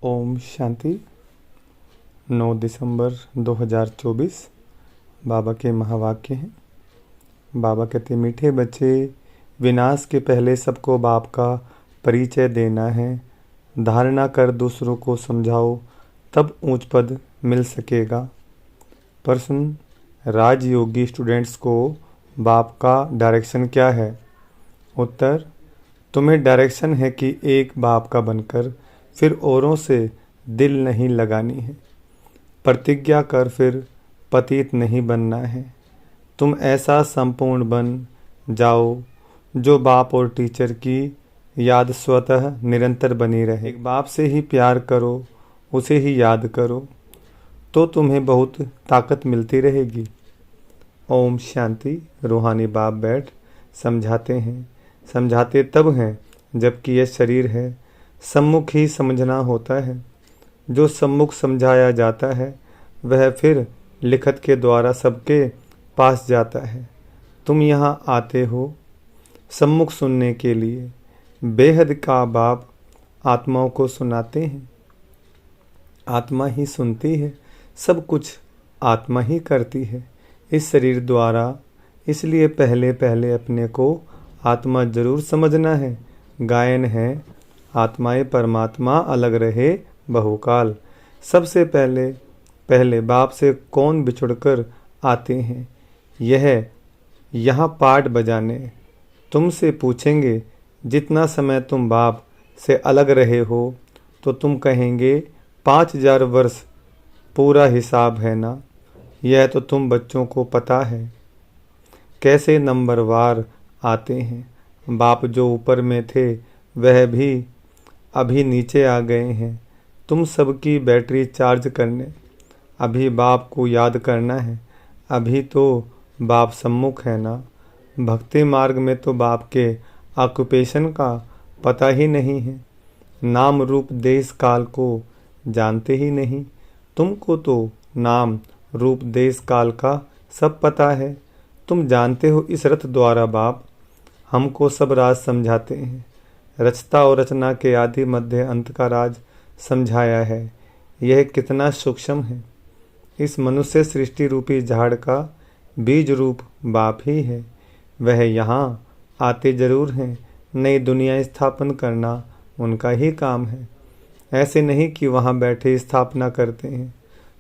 ओम शांति। 9 दिसंबर 2024 बाबा के महावाक्य हैं। बाबा कहते, मीठे बच्चे, विनाश के पहले सबको बाप का परिचय देना है। धारणा कर दूसरों को समझाओ, तब ऊंच पद मिल सकेगा। प्रश्न, राजयोगी स्टूडेंट्स को बाप का डायरेक्शन क्या है? उत्तर, तुम्हें डायरेक्शन है कि एक बाप का बनकर फिर औरों से दिल नहीं लगानी है। प्रतिज्ञा कर फिर पतित नहीं बनना है। तुम ऐसा संपूर्ण बन जाओ जो बाप और टीचर की याद स्वतः निरंतर बनी रहे। एक बाप से ही प्यार करो, उसे ही याद करो, तो तुम्हें बहुत ताकत मिलती रहेगी। ओम शांति। रूहानी बाप बैठ समझाते हैं। समझाते तब हैं जबकि यह शरीर है। सम्मुख ही समझना होता है। जो सम्मुख समझाया जाता है वह फिर लिखत के द्वारा सबके पास जाता है। तुम यहाँ आते हो सम्मुख सुनने के लिए। बेहद का बाप आत्माओं को सुनाते हैं। आत्मा ही सुनती है, सब कुछ आत्मा ही करती है इस शरीर द्वारा। इसलिए पहले पहले अपने को आत्मा जरूर समझना है। गायन है, आत्माएं परमात्मा अलग रहे बहुकाल। सबसे पहले पहले बाप से कौन बिछुड़कर आते हैं, यह यहाँ पाठ बजाने। तुमसे पूछेंगे जितना समय तुम बाप से अलग रहे हो, तो तुम कहेंगे 5000 वर्ष पूरा हिसाब है ना। यह तो तुम बच्चों को पता है कैसे नंबरवार आते हैं। बाप जो ऊपर में थे वह भी अभी नीचे आ गए हैं। तुम सबकी बैटरी चार्ज करने अभी बाप को याद करना है। अभी तो बाप सम्मुख है ना। भक्ति मार्ग में तो बाप के ऑक्यूपेशन का पता ही नहीं है। नाम रूप देश काल को जानते ही नहीं। तुमको तो नाम रूप देश काल का सब पता है। तुम जानते हो इस रथ द्वारा बाप हमको सब राज समझाते हैं। रचता और रचना के आदि मध्य अंत का राज समझाया है। यह कितना सूक्ष्म है। इस मनुष्य सृष्टि रूपी झाड़ का बीज रूप बाप ही है। वह यहाँ आते जरूर हैं। नई दुनिया स्थापन करना उनका ही काम है। ऐसे नहीं कि वहाँ बैठे स्थापना करते हैं।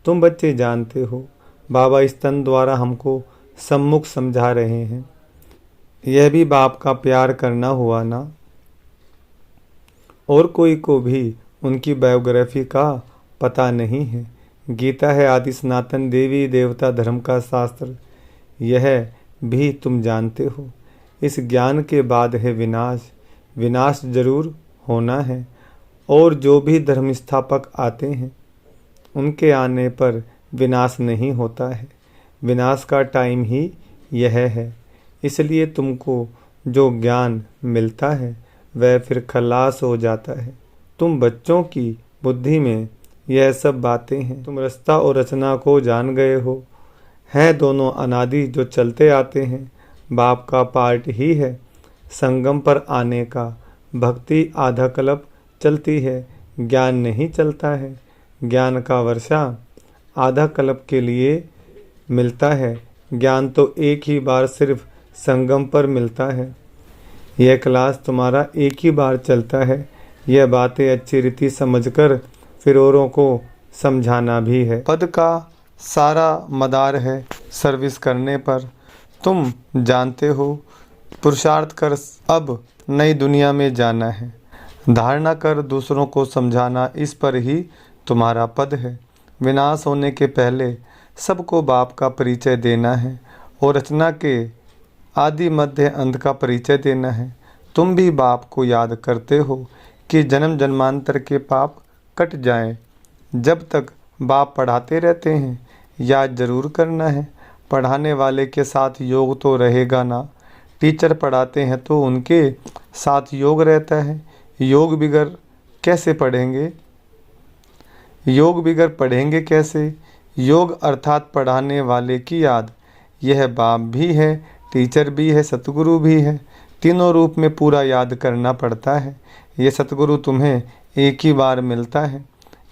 तुम बच्चे जानते हो बाबा इस तन द्वारा हमको सम्मुख समझा रहे हैं। यह भी बाप का प्यार करना हुआ ना। और कोई को भी उनकी बायोग्राफी का पता नहीं है। गीता है आदि सनातन देवी देवता धर्म का शास्त्र। यह भी तुम जानते हो। इस ज्ञान के बाद है विनाश। विनाश जरूर होना है। और जो भी धर्म स्थापक आते हैं उनके आने पर विनाश नहीं होता है। विनाश का टाइम ही यह है। इसलिए तुमको जो ज्ञान मिलता है वह फिर खलास हो जाता है। तुम बच्चों की बुद्धि में यह सब बातें हैं। तुम रस्ता और रचना को जान गए हो। हैं दोनों अनादि जो चलते आते हैं। बाप का पार्ट ही है संगम पर आने का। भक्ति आधा कल्प चलती है, ज्ञान नहीं चलता है। ज्ञान का वर्षा आधा कल्प के लिए मिलता है। ज्ञान तो एक ही बार सिर्फ संगम पर मिलता है। यह क्लास तुम्हारा एक ही बार चलता है। यह बातें अच्छी रीति समझकर फिर औरों को समझाना भी है। पद का सारा मदार है सर्विस करने पर। तुम जानते हो पुरुषार्थ कर अब नई दुनिया में जाना है। धारणा कर दूसरों को समझाना, इस पर ही तुम्हारा पद है। विनाश होने के पहले सबको बाप का परिचय देना है और रचना के आदि मध्य अंत का परिचय देना है। तुम भी बाप को याद करते हो कि जन्म जन्मांतर के पाप कट जाएं। जब तक बाप पढ़ाते रहते हैं याद जरूर करना है। पढ़ाने वाले के साथ योग तो रहेगा ना। टीचर पढ़ाते हैं तो उनके साथ योग रहता है। योग बिगर कैसे पढ़ेंगे? योग बिगर पढ़ेंगे कैसे? योग अर्थात पढ़ाने वाले की याद। यह बाप भी है, टीचर भी है, सतगुरु भी है। तीनों रूप में पूरा याद करना पड़ता है। ये सतगुरु तुम्हें एक ही बार मिलता है।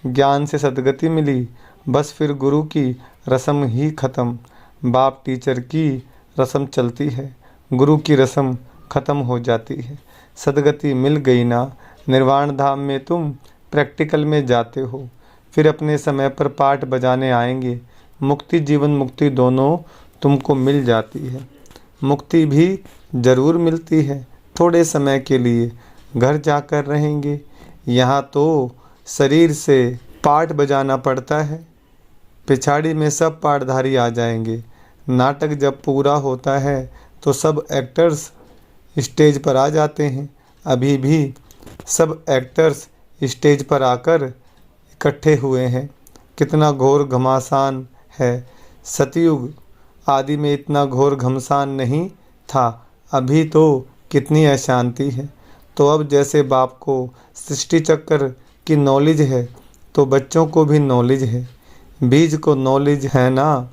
ज्ञान से सद्गति मिली, बस फिर गुरु की रस्म ही ख़त्म। बाप टीचर की रस्म चलती है, गुरु की रस्म ख़त्म हो जाती है। सद्गति मिल गई ना, निर्वाण धाम में तुम प्रैक्टिकल में जाते हो, फिर अपने समय पर पाठ बजाने आएंगे। मुक्ति जीवन मुक्ति दोनों तुमको मिल जाती है। मुक्ति भी ज़रूर मिलती है, थोड़े समय के लिए घर जाकर रहेंगे। यहाँ तो शरीर से पाठ बजाना पड़ता है, पिछाड़ी में सब पाठधारी आ जाएंगे। नाटक जब पूरा होता है तो सब एक्टर्स स्टेज पर आ जाते हैं। अभी भी सब एक्टर्स स्टेज पर आकर इकट्ठे हुए हैं। कितना घोर घमासान है। सतयुग आदि में इतना घोर घमसान नहीं था। अभी तो कितनी अशांति है। तो अब जैसे बाप को सृष्टि चक्र की नॉलेज है तो बच्चों को भी नॉलेज है। बीज को नॉलेज है ना,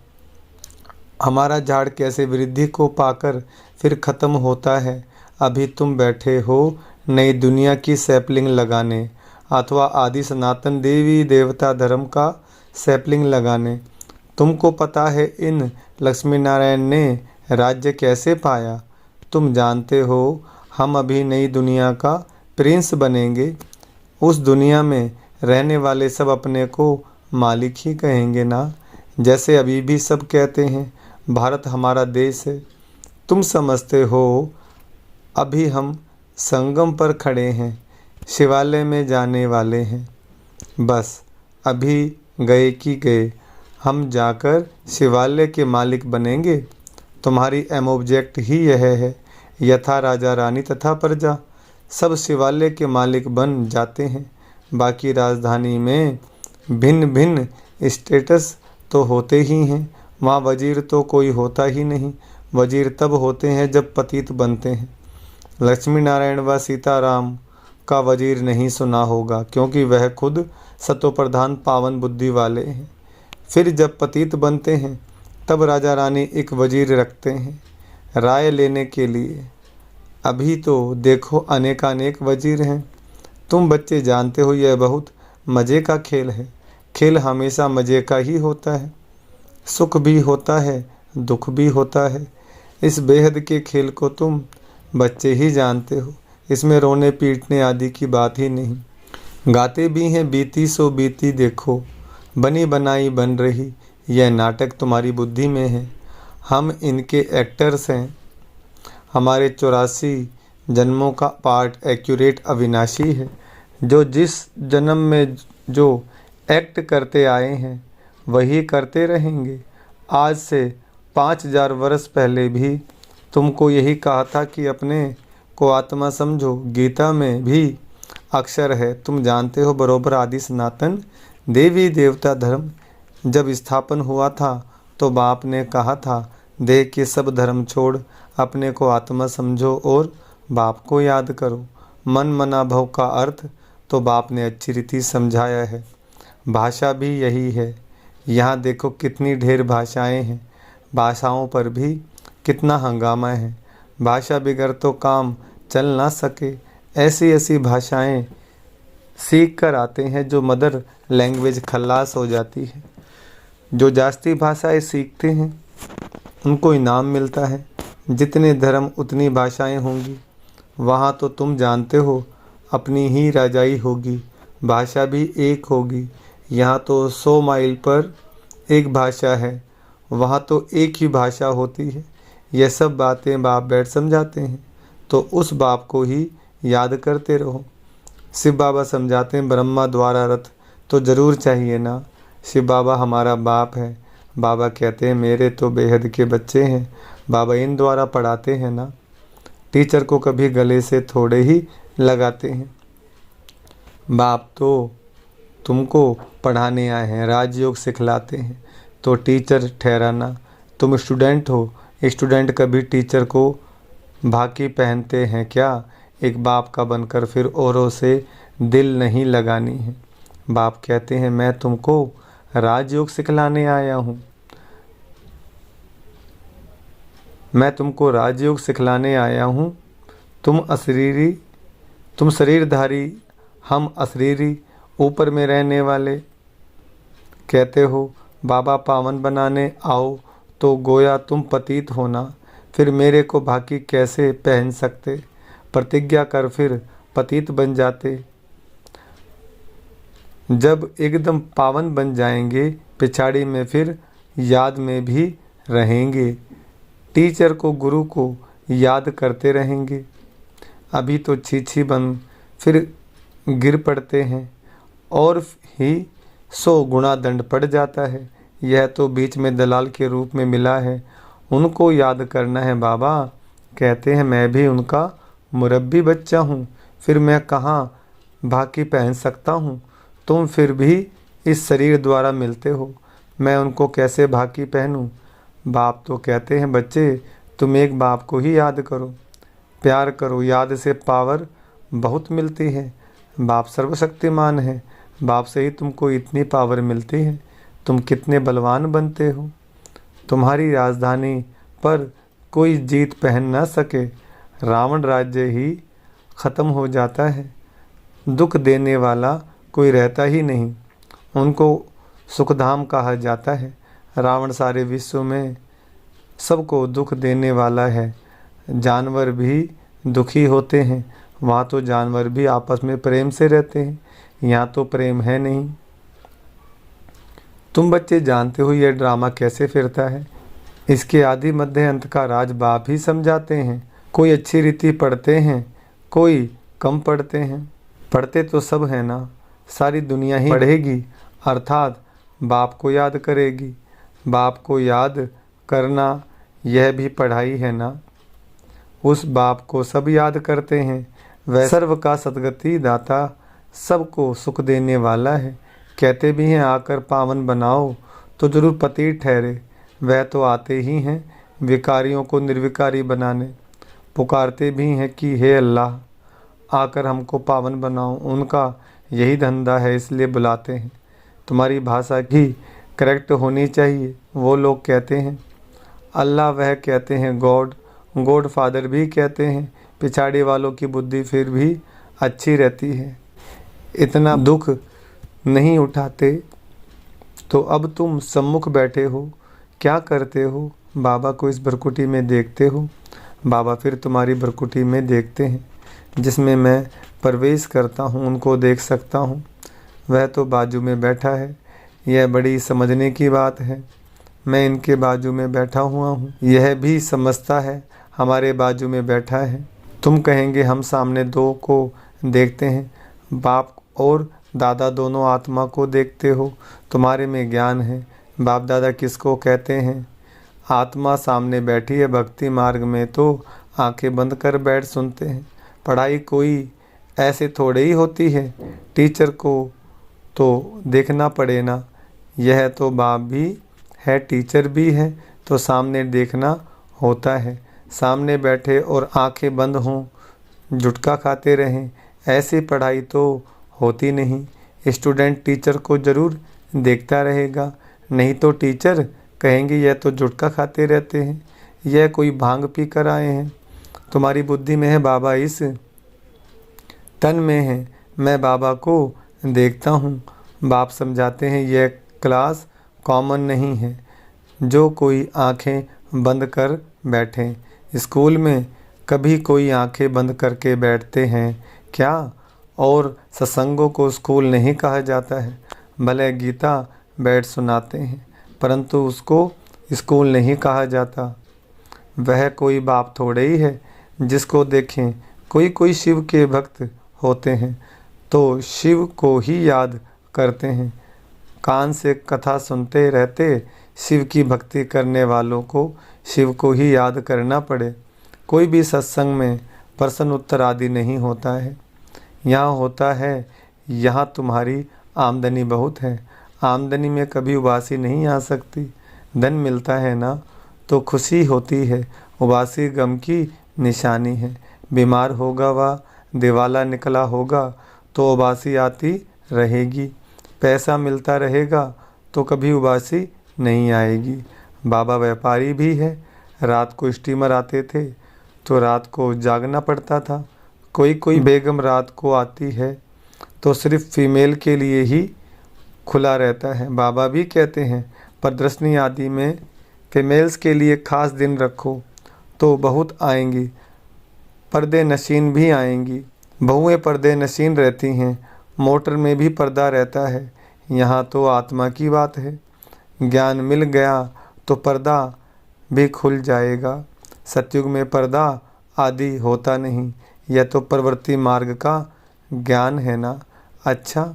हमारा झाड़ कैसे वृद्धि को पाकर फिर ख़त्म होता है। अभी तुम बैठे हो नई दुनिया की सैपलिंग लगाने, अथवा आदि सनातन देवी देवता धर्म का सैपलिंग लगाने। तुमको पता है इन लक्ष्मी नारायण ने राज्य कैसे पाया। तुम जानते हो हम अभी नई दुनिया का प्रिंस बनेंगे। उस दुनिया में रहने वाले सब अपने को मालिक ही कहेंगे ना, जैसे अभी भी सब कहते हैं भारत हमारा देश है। तुम समझते हो अभी हम संगम पर खड़े हैं, शिवालय में जाने वाले हैं। बस अभी गए कि गए, हम जाकर शिवालय के मालिक बनेंगे। तुम्हारी एम ऑब्जेक्ट ही यह है। यथा राजा रानी तथा प्रजा, सब शिवालय के मालिक बन जाते हैं। बाकी राजधानी में भिन्न भिन्न स्टेटस तो होते ही हैं। वहाँ वजीर तो कोई होता ही नहीं। वजीर तब होते हैं जब पतित बनते हैं। लक्ष्मी नारायण व सीताराम का वजीर नहीं सुना होगा, क्योंकि वह खुद सतोप्रधान पावन बुद्धि वाले हैं। फिर जब पतित बनते हैं तब राजा रानी एक वजीर रखते हैं राय लेने के लिए। अभी तो देखो अनेकानेक वजीर हैं। तुम बच्चे जानते हो यह बहुत मज़े का खेल है। खेल हमेशा मज़े का ही होता है। सुख भी होता है, दुख भी होता है। इस बेहद के खेल को तुम बच्चे ही जानते हो। इसमें रोने पीटने आदि की बात ही नहीं। गाते भी हैं बीती सो बीती देखो, बनी बनाई बन रही। यह नाटक तुम्हारी बुद्धि में है। हम इनके एक्टर्स हैं। हमारे 84 जन्मों का पार्ट एक्यूरेट अविनाशी है। जो जिस जन्म में जो एक्ट करते आए हैं वही करते रहेंगे। आज से 5000 वर्ष पहले भी तुमको यही कहा था कि अपने को आत्मा समझो। गीता में भी अक्षर है, तुम जानते हो बरोबर। आदि सनातन देवी देवता धर्म जब स्थापन हुआ था तो बाप ने कहा था देह के सब धर्म छोड़ अपने को आत्मा समझो और बाप को याद करो। मन मना भव का अर्थ तो बाप ने अच्छी रीति समझाया है। भाषा भी यही है। यहाँ देखो कितनी ढेर भाषाएं हैं। भाषाओं पर भी कितना हंगामा है। भाषा बिगड़ तो काम चल ना सके। ऐसी ऐसी भाषाएं सीख कर आते हैं जो मदर लैंग्वेज खल्लास हो जाती है। जो जास्ती भाषाएं सीखते हैं उनको इनाम मिलता है। जितने धर्म उतनी भाषाएं होंगी। वहाँ तो तुम जानते हो अपनी ही राजाई होगी, भाषा भी एक होगी। यहाँ तो 100 माइल पर एक भाषा है, वहाँ तो एक ही भाषा होती है। यह सब बातें बाप बैठ समझाते हैं, तो उस बाप को ही याद करते रहो। शिव बाबा समझाते हैं ब्रह्मा द्वारा रथ तो ज़रूर चाहिए ना। शिव बाबा हमारा बाप है। बाबा कहते हैं मेरे तो बेहद के बच्चे हैं। बाबा इन द्वारा पढ़ाते हैं ना। टीचर को कभी गले से थोड़े ही लगाते हैं। बाप तो तुमको पढ़ाने आए हैं, राजयोग सिखलाते हैं, तो टीचर ठहराना। तुम स्टूडेंट हो, स्टूडेंट कभी टीचर को भाकी पहनते हैं क्या? एक बाप का बनकर फिर औरों से दिल नहीं लगानी है। बाप कहते हैं मैं तुमको राजयोग सिखलाने आया हूँ। मैं तुमको राजयोग सिखलाने आया हूँ। तुम शरीरधारी, हम अशरीरी ऊपर में रहने वाले कहते हो बाबा पावन बनाने आओ, तो गोया तुम पतित होना, फिर मेरे को भाकी कैसे पहन सकते, प्रतिज्ञा कर फिर पतित बन जाते। जब एकदम पावन बन जाएंगे पिछाड़ी में फिर याद में भी रहेंगे, टीचर को गुरु को याद करते रहेंगे। अभी तो छी बन फिर गिर पड़ते हैं और ही 100 गुना दंड पड़ जाता है। यह तो बीच में दलाल के रूप में मिला है, उनको याद करना है बाबा। कहते हैं मैं भी उनका मुरब्बी बच्चा हूँ, फिर मैं कहाँ भाकी पहन सकता हूँ। तुम फिर भी इस शरीर द्वारा मिलते हो, मैं उनको कैसे भाकी पहनूँ। बाप तो कहते हैं बच्चे तुम एक बाप को ही याद करो, प्यार करो, याद से पावर बहुत मिलती है। बाप सर्वशक्तिमान है, बाप से ही तुमको इतनी पावर मिलती है। तुम कितने बलवान बनते हो, तुम्हारी राजधानी पर कोई जीत पहन ना सके। रावण राज्य ही ख़त्म हो जाता है, दुख देने वाला कोई रहता ही नहीं, उनको सुखधाम कहा जाता है। रावण सारे विश्व में सबको दुख देने वाला है। जानवर भी दुखी होते हैं, वहाँ तो जानवर भी आपस में प्रेम से रहते हैं, यहाँ तो प्रेम है नहीं। तुम बच्चे जानते हो यह ड्रामा कैसे फिरता है। इसके आदि मध्य अंत का राज बाप ही समझाते हैं। कोई अच्छी रीति पढ़ते हैं, कोई कम पढ़ते हैं। पढ़ते तो सब है ना, सारी दुनिया ही पढ़ेगी, अर्थात बाप को याद करेगी। बाप को याद करना यह भी पढ़ाई है ना। उस बाप को सब याद करते हैं, वह सर्व का सद्गति दाता, सबको सुख देने वाला है। कहते भी हैं आकर पावन बनाओ, तो जरूर पति ठहरे। वह तो आते ही हैं विकारियों को निर्विकारी बनाने। पुकारते भी हैं कि हे अल्लाह आकर हमको पावन बनाओ। उनका यही धंधा है, इसलिए बुलाते हैं। तुम्हारी भाषा भी करेक्ट होनी चाहिए। वो लोग कहते हैं अल्लाह, वह कहते हैं गॉड, गॉड फादर भी कहते हैं। पिछाड़ी वालों की बुद्धि फिर भी अच्छी रहती है, इतना दुख नहीं उठाते। तो अब तुम सम्मुख बैठे हो, क्या करते हो? बाबा को इस भरकुटी में देखते हो। बाबा फिर तुम्हारी भरकुटी में देखते हैं, जिसमें मैं प्रवेश करता हूँ, उनको देख सकता हूँ। वह तो बाजू में बैठा है, यह बड़ी समझने की बात है। मैं इनके बाजू में बैठा हुआ हूँ, यह भी समझता है हमारे बाजू में बैठा है। तुम कहेंगे हम सामने दो को देखते हैं, बाप और दादा दोनों आत्मा को देखते हो, तुम्हारे में ज्ञान है। बाप दादा किसको कहते हैं? आत्मा सामने बैठी है भक्ति मार्ग में, तो आंखें बंद कर बैठ सुनते हैं। पढ़ाई कोई ऐसे थोड़े ही होती है, टीचर को तो देखना पड़े ना। यह तो बाप भी है, टीचर भी है, तो सामने देखना होता है। सामने बैठे और आंखें बंद हों, जुटका खाते रहें, ऐसी पढ़ाई तो होती नहीं। स्टूडेंट टीचर को ज़रूर देखता रहेगा, नहीं तो टीचर कहेंगे यह तो जुटका खाते रहते हैं, यह कोई भांग पी कर आए हैं। तुम्हारी बुद्धि में है बाबा इस तन में है, मैं बाबा को देखता हूँ। बाप समझाते हैं यह क्लास कॉमन नहीं है, जो कोई आंखें बंद कर बैठे। स्कूल में कभी कोई आंखें बंद करके बैठते हैं क्या? और सत्संगों को स्कूल नहीं कहा जाता है। भले गीता बैठ सुनाते हैं, परंतु उसको स्कूल नहीं कहा जाता। वह कोई बाप थोड़े ही है जिसको देखें। कोई कोई शिव के भक्त होते हैं तो शिव को ही याद करते हैं, कान से कथा सुनते रहते। शिव की भक्ति करने वालों को शिव को ही याद करना पड़े। कोई भी सत्संग में प्रश्न उत्तर आदि नहीं होता है, यहाँ होता है। यहाँ तुम्हारी आमदनी बहुत है, आमदनी में कभी उबासी नहीं आ सकती। धन मिलता है ना तो खुशी होती है, उबासी गम की निशानी है। बीमार होगा व दिवाला निकला होगा तो उबासी आती रहेगी। पैसा मिलता रहेगा तो कभी उबासी नहीं आएगी। बाबा व्यापारी भी है, रात को स्टीमर आते थे तो रात को जागना पड़ता था। कोई कोई बेगम रात को आती है तो सिर्फ फीमेल के लिए ही खुला रहता है। बाबा भी कहते हैं प्रदर्शनी आदि में फीमेल्स के लिए खास दिन रखो तो बहुत आएंगी, पर्दे नशीन भी आएंगी। बहुएं पर्दे नशीन रहती हैं, मोटर में भी पर्दा रहता है। यहाँ तो आत्मा की बात है। ज्ञान मिल गया तो पर्दा भी खुल जाएगा। सतयुग में पर्दा आदि होता नहीं, यह तो प्रवृत्ति मार्ग का ज्ञान है ना। अच्छा,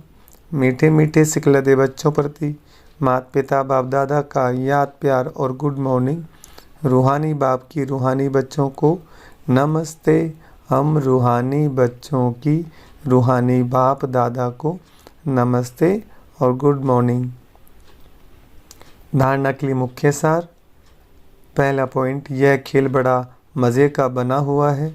मीठे मीठे सिखलते बच्चों प्रति माता पिता बाप दादा का याद प्यार और गुड मॉर्निंग। रूहानी बाप की रूहानी बच्चों को नमस्ते। हम रूहानी बच्चों की रूहानी बाप दादा को नमस्ते और गुड मॉर्निंग। धारणा के लिए मुख्य सार। पहला पॉइंट, यह खेल बड़ा मज़े का बना हुआ है।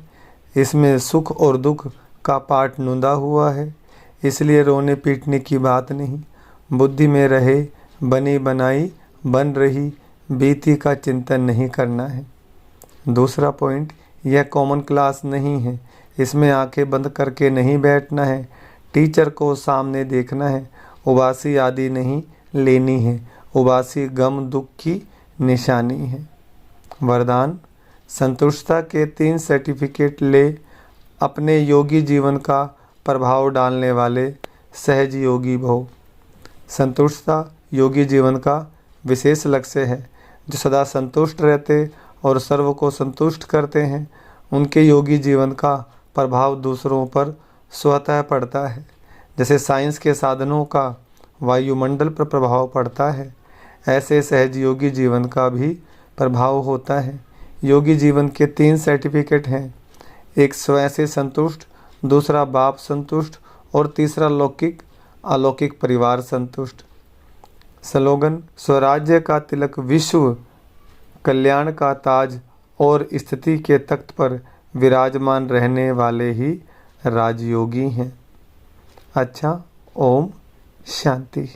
इसमें सुख और दुख का पाठ नुंदा हुआ है, इसलिए रोने पीटने की बात नहीं। बुद्धि में रहे बनी बनाई बन रही बीती का चिंतन नहीं करना है। दूसरा पॉइंट, यह कॉमन क्लास नहीं है, इसमें आंखें बंद करके नहीं बैठना है, टीचर को सामने देखना है। उबासी आदि नहीं लेनी है, उबासी गम दुख की निशानी है। वरदान, संतुष्टता के 3 सर्टिफिकेट ले अपने योगी जीवन का प्रभाव डालने वाले सहज योगी भव। संतुष्टता योगी जीवन का विशेष लक्ष्य है। जो सदा संतुष्ट रहते और सर्व को संतुष्ट करते हैं, उनके योगी जीवन का प्रभाव दूसरों पर स्वतः पड़ता है। जैसे साइंस के साधनों का वायुमंडल पर प्रभाव पड़ता है, ऐसे सहज योगी जीवन का भी प्रभाव होता है। योगी जीवन के 3 सर्टिफिकेट हैं, एक स्वयं से संतुष्ट, दूसरा बाप संतुष्ट और तीसरा लौकिक अलौकिक परिवार संतुष्ट। स्लोगन, स्वराज्य का तिलक विश्व कल्याण का ताज और स्थिति के तख्त पर विराजमान रहने वाले ही राजयोगी हैं। अच्छा, ओम शांति।